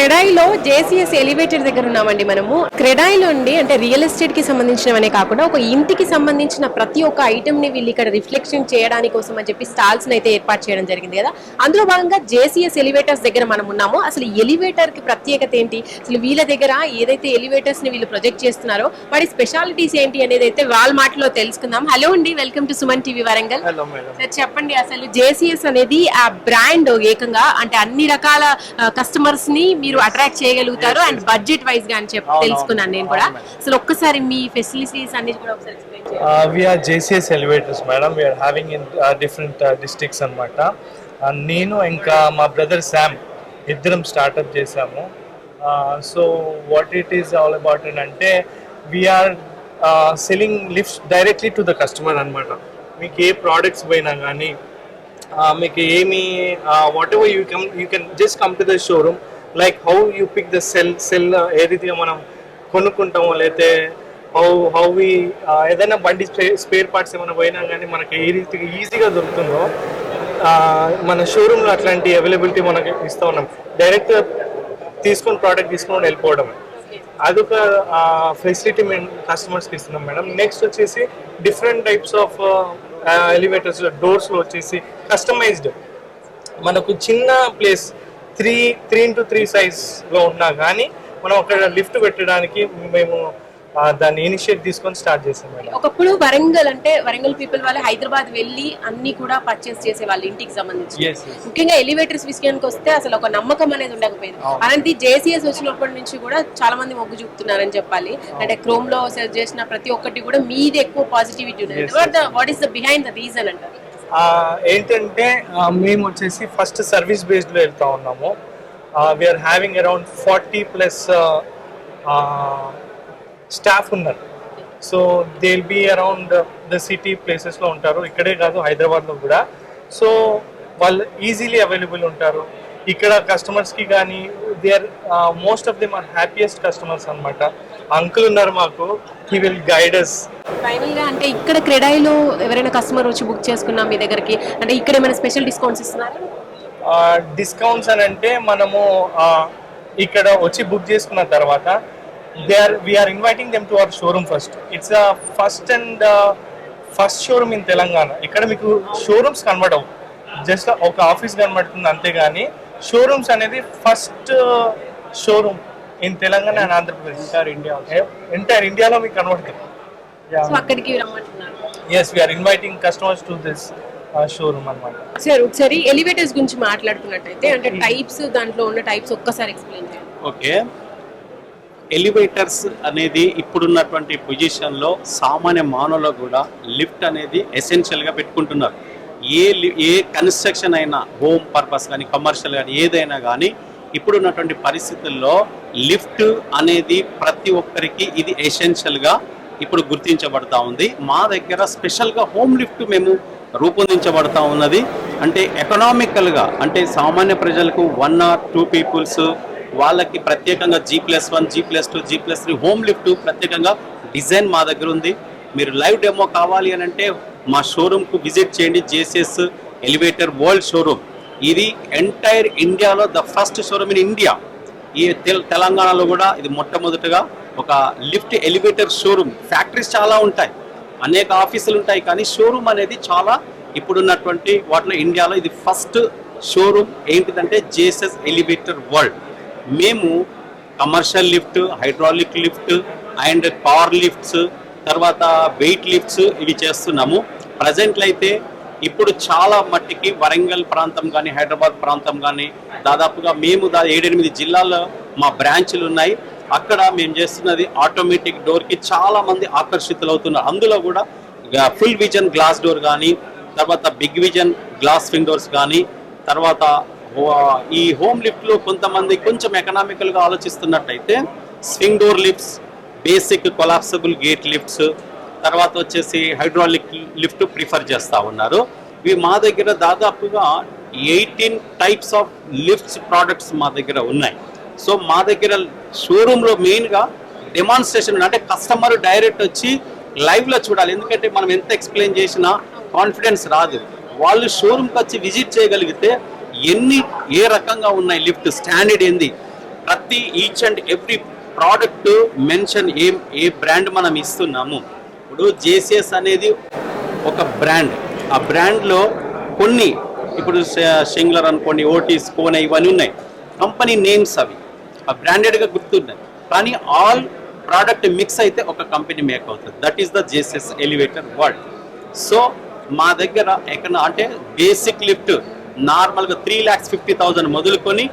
క్రెడాయిలో JCS elevator దగ్గర ఉన్నామండి. మనము క్రెడాయిలో అండి అంటే రియల్ ఎస్టేట్ కి సంబంధించినవనే కాకుండా ఒక ఇంటికి సంబంధించిన ప్రతి ఒక్క ఐటమ్ ని వీళ్ళు ఇక్కడ రిఫ్లెక్షన్ చేయడానికి కోసం అని చెప్పి స్టాల్స్ అయితే ఏర్పాటు చేయడం జరిగింది కదా. అందులో భాగంగా జేసీఎస్ ఎలివేటర్స్ దగ్గర మనం ఉన్నాము. అసలు ఎలివేటర్ కి ప్రత్యేకత ఏంటి, అసలు వీళ్ళ దగ్గర ఏదైతే ఎలివేటర్స్ ని వీళ్ళు ప్రొజెక్ట్ చేస్తున్నారో వాటి స్పెషాలిటీస్ ఏంటి అనేది అయితే వాళ్ళ మాటలో తెలుసుకుందాం. హలో అండి, welcome to Suman TV Warangal. Sir చెప్పండి, అసలు జేసీఎస్ అనేది ఆ బ్రాండ్ ఏకంగా అంటే అన్ని రకాల కస్టమర్స్ ని మీరు అట్రాక్ట్ చేయగలుగుతారు అండ్ బడ్జెట్ వైజ్ గా అని చెప్పి తెలుసుకున్నాను నేను కూడా. అసలు ఒక్కసారి మీ ఫెసిలిటీస్ అన్ని కూడా ఒకసారి ఎక్స్ప్లెయిన్ చేయండి. We are JCS elevators, madam. We are having in different districts అన్నమాట. నేను ఇంకా మా బ్రదర్ శామ్ ఇద్దరం స్టార్ట్అప్ చేసాము. So what it is all about అంటే we are selling lifts directly to the customer అనమాట. మీకు ఏ ప్రోడక్ట్స్ పోయినా కానీ మీకు ఏమి whatever you can just come to the showroom. Like how you pick the sell ఏ రీతిగా మనం కొనుక్కుంటామో, లేకపోతే హౌ వి ఏదైనా బండి స్పేర్ పార్ట్స్ ఏమైనా పోయినా కానీ మనకి ఏ రీతిగా ఈజీగా దొరుకుతుందో మన షోరూంలో అట్లాంటి అవైలబిలిటీ మనకి ఇస్తూ ఉన్నాం. డైరెక్ట్గా తీసుకొని ప్రోడక్ట్ తీసుకొని వెళ్ళిపోవడం, అదొక ఫెసిలిటీ మేము కస్టమర్స్కి ఇస్తున్నాం మేడం. నెక్స్ట్ వచ్చేసి డిఫరెంట్ టైప్స్ ఆఫ్ ఎలివేటర్స్ డోర్స్లో వచ్చేసి కస్టమైజ్డ్ మనకు చిన్న ప్లేస్ 3x3 సైజ్లో ఉన్నా కానీ మనం అక్కడ లిఫ్ట్ పెట్టడానికి మేము దాన్ని ఇనిషియేట్ తీసుకొని స్టార్ట్ చేసాం మేడం. ఒకప్పుడు వరంగల్ అంటే వరంగల్ పీపుల్ వాళ్ళు హైదరాబాద్ వెళ్ళి అన్ని కూడా పర్చేస్ చేసే వాళ్ళు ఇంటికి సంబంధించి, ముఖ్యంగా ఎలివేటర్స్ విషయానికి వస్తే అసలు ఒక నమ్మకం అనేది ఉండకపోయింది. అలాంటి జేసీఎస్ వచ్చినప్పటి నుంచి కూడా చాలా మంది మొగ్గు చూపుతున్నారని చెప్పాలి. అంటే క్రోమ్ లో సెర్చ్ చేసిన ప్రతి ఒక్కటి కూడా మీది ఎక్కువ పాజిటివిటీ ఉంది. What is the behind the reason అంటారు? ఏంటంటే మేము వచ్చేసి ఫస్ట్ సర్వీస్ బేస్డ్ లో వెళ్తా ఉన్నాము. వీఆర్ హ్యావింగ్ అరౌండ్ 40+ స్టాఫ్ ఉన్నారు. So they will be around the city ప్లేసెస్లో ఉంటారు, ఇక్కడే కాదు హైదరాబాద్లో కూడా. సో వాళ్ళు ఈజీలీ అవైలబుల్ ఉంటారు ఇక్కడ కస్టమర్స్కి కానీ. They are most of them are happiest customers అనమాట. అంకుల్ ఉన్నారు మాకు, he will guide us. Final గా అంటే ఇక్కడ క్రెడాయిలో ఎవరైనా కస్టమర్ వచ్చి బుక్ చేసుకున్నా మీ దగ్గరికి అంటే ఇక్కడ ఏమైనా స్పెషల్ డిస్కౌంట్స్ ఇస్తున్నారు? డిస్కౌంట్స్ అని అంటే మనము ఇక్కడ వచ్చి బుక్ చేసుకున్న తర్వాత we are inviting them to our showroom first. It's a first showroom in Telangana. ఇక్కడ మీకు షోరూమ్స్ కనబడవు, జస్ట్ ఒక ఆఫీస్ కనబడుతుంది అంతేగాని షోరూమ్స్ అనేది first showroom in Telangana and Andhra Pradesh, entire ఇండియాలో మీకు కనబడుతుంది. Yes, we are inviting customers to this showroom అన్నమాట. సార్ ఒకసారి ఎలివేటర్స్ గురించి మాట్లాడుతున్నట్టయితే అంటే టైప్స్, దాంట్లో ఉన్న టైప్స్ ఒక్కసారి ఎక్స్ప్లెయిన్ చేయండి. ఓకే, ఎలివేటర్స్ అనేది ఇప్పుడున్నటువంటి పొజిషన్లో సామాన్య మానవులు కూడా లిఫ్ట్ అనేది ఎసెన్షియల్గా పెట్టుకుంటున్నారు. ఏ కన్స్ట్రక్షన్ అయినా, హోమ్ పర్పస్ కానీ కమర్షియల్ కానీ ఏదైనా కానీ ఇప్పుడున్నటువంటి పరిస్థితుల్లో లిఫ్ట్ అనేది ప్రతి ఒక్కరికి ఇది ఎసెన్షియల్గా ఇప్పుడు గుర్తించబడతా ఉంది. మా దగ్గర స్పెషల్గా హోమ్ లిఫ్ట్ మేము రూపొందించబడతా ఉన్నది. అంటే ఎకనామికల్గా, అంటే సామాన్య ప్రజలకు 1 or 2 పీపుల్స్ వాళ్ళకి ప్రత్యేకంగా G+1, G+2, G+3 home lift ప్రత్యేకంగా డిజైన్ మా దగ్గర ఉంది. మీరు లైవ్ డెమో కావాలి అని అంటే మా షోరూమ్కు విజిట్ చేయండి. జేసీఎస్ ఎలివేటర్ వరల్డ్ షోరూమ్, ఇది ఎంటైర్ ఇండియాలో the first showroom in India. ఈ తెలంగాణలో కూడా ఇది మొట్టమొదటిగా ఒక లిఫ్ట్ ఎలివేటర్ షోరూమ్. ఫ్యాక్టరీస్ చాలా ఉంటాయి, అనేక ఆఫీసులు ఉంటాయి, కానీ షోరూమ్ అనేది చాలా ఇప్పుడున్నటువంటి వాటిలో ఇండియాలో ఇది ఫస్ట్ షోరూమ్. ఏంటిదంటే జేసీఎస్ ఎలివేటర్ వరల్డ్. మేము commercial lift, hydraulic lift and power lifts, తర్వాత వెయిట్ లిఫ్ట్స్ ఇవి చేస్తున్నాము. ప్రజెంట్లో అయితే ఇప్పుడు చాలా మట్టికి వరంగల్ ప్రాంతం కానీ హైదరాబాద్ ప్రాంతం కానీ దాదాపుగా మేము 7-8 జిల్లాల్లో మా బ్రాంచ్లు ఉన్నాయి. అక్కడ మేము చేస్తున్నది ఆటోమేటిక్ డోర్కి చాలామంది ఆకర్షితులు అవుతున్నారు. అందులో కూడా ఫుల్ విజన్ గ్లాస్ డోర్ కానీ, తర్వాత బిగ్ విజన్ గ్లాస్ విండోస్ కానీ, తర్వాత ఈ హోమ్ లిఫ్ట్లో కొంతమంది కొంచెం ఎకనామికల్గా ఆలోచిస్తున్నట్టయితే swing door lifts, basic collapsible gate lifts, తర్వాత వచ్చేసి హైడ్రాలిక్ లిఫ్ట్ ప్రిఫర్ చేస్తూ ఉన్నారు. ఇవి మా దగ్గర దాదాపుగా 18 టైప్స్ ఆఫ్ లిఫ్ట్స్ ప్రోడక్ట్స్ మా దగ్గర ఉన్నాయి. సో మా దగ్గర షోరూంలో మెయిన్గా డెమాన్స్ట్రేషన్ అంటే కస్టమర్ డైరెక్ట్ వచ్చి లైవ్లో చూడాలి. ఎందుకంటే మనం ఎంత ఎక్స్ప్లెయిన్ చేసినా కాన్ఫిడెన్స్ రాదు. వాళ్ళు షోరూమ్కి వచ్చి విజిట్ చేయగలిగితే ఏ రకంగా ఉన్నాయి లిఫ్ట్, స్టాండర్డ్ ఏంది, ప్రతి each and every product mention A brand మనం ఇస్తున్నాము. ఇప్పుడు జేసిఎస్ అనేది ఒక బ్రాండ్, ఆ బ్రాండ్లో కొన్ని ఇప్పుడు షింగ్లర్ అనుకోండి, ఓటీస్, కోనే ఇవన్నీ ఉన్నాయి, కంపెనీ నేమ్స్ అవి ఆ బ్రాండెడ్గా గుర్తున్నాయి. కానీ ఆల్ ప్రోడక్ట్ మిక్స్ అయితే ఒక కంపెనీ మేక్ అవుతుంది. That is the JCS elevator world. So మా దగ్గర ఎక్కడ అంటే బేసిక్ లిఫ్ట్ నార్మల్గా 3,50,000 మొదలుకొని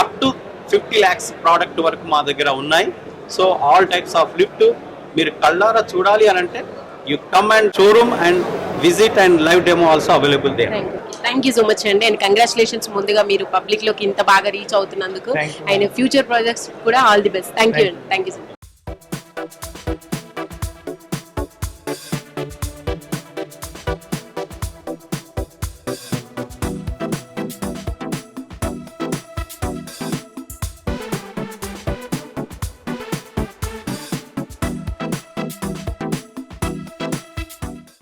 అప్ టు 50 lakhs ప్రోడక్ట్ వరకు మా దగ్గర ఉన్నాయి. So all types of lift మీరు కళ్ళారా చూడాలి అని అంటే you come and showroom and visit and live demo also available they. Thank you so much అండి, అండ్ కంగ్రాచులేషన్స్ ముందుగా మీరు పబ్లిక్ లోకి ఇంత బాగా రీచ్ అవుతున్నందుకు, Thank you. And future projects కూడా all the best. Thank you so much.